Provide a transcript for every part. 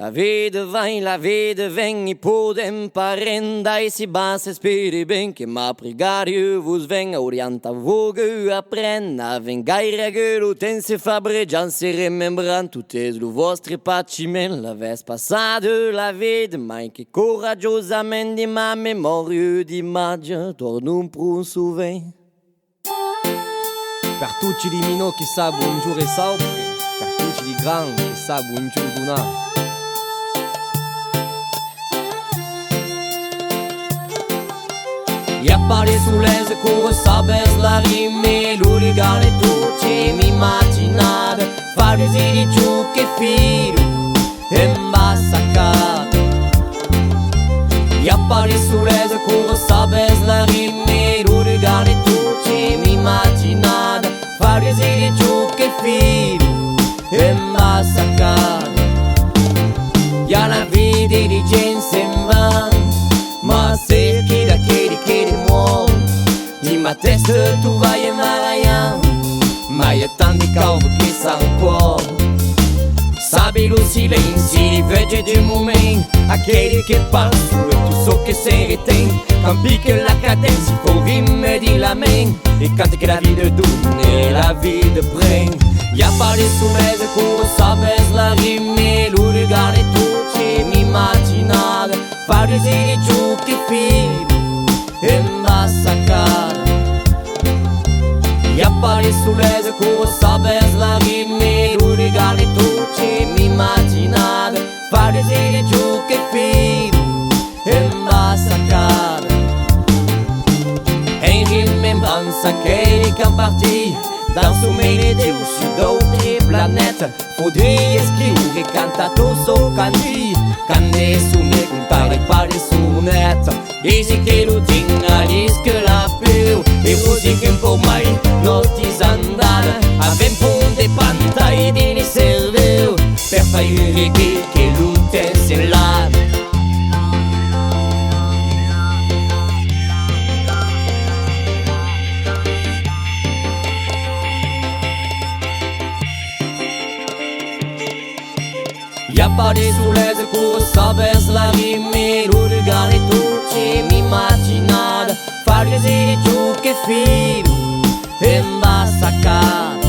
La vede vem I podem parenda I si base spiri ben che ma pregariu vos venga orienta vogue apprenna vengaire che l'utense fabregian se remembran tuttes lo vostre paciment la ves passade la vede mai che coraggiosamente ma memoria d'immagine tornum prun souven per tutti di mino che sa buongiorno e saupre per tutti di gran che sa buongiorno d'una. I appare sull'ese corre sabes la rime l'urigane tutti mi immaginate farsi di giù che filo e massacrato I appare sull'ese corre sabes la rime l'urigane tutti mi immaginate farsi di giù che filo e massacrato ya la vita di gente in van ma se chi da che di ma testa tu vai e marayan ma è tanti cauve che sa un po' sabi lo silenzio di vegge di momento a quelli che passano e tu so che se reten campi che la cadenza faut rime di la main e cante che la vita donne e la vita prende ya pare su mese come sabes la rime lo regane tutti mi immaginate fare di giù che filo e massacrare I appari sull'ese come sabes la rime lo regale tutti mi immaginate fare di giù che filo e massacrare e in rimembranza che li can parti dans sommeil di usci d'autri planète faudrait scrivere cantato so canti canne su me contare pare su net dici che lo tinalisca la più e così che un po' mai notis andare avem punte pantai di ne serveu per fare che l'utesse là I appari sull'ese corre sabes la rime lo regale tutti mi immaginate farsi di giù che filo e massacrare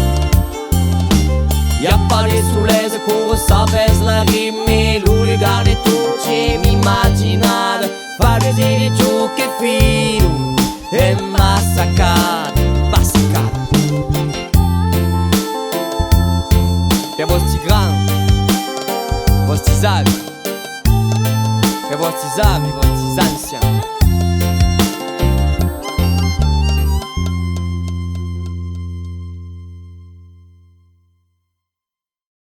I appari sull'ese corre sabes la rime lo regale tutti mi immaginate farsi di giù che filo e massacrare Per vostri gran vostri âmes, per vostri âmes, vostri anciens.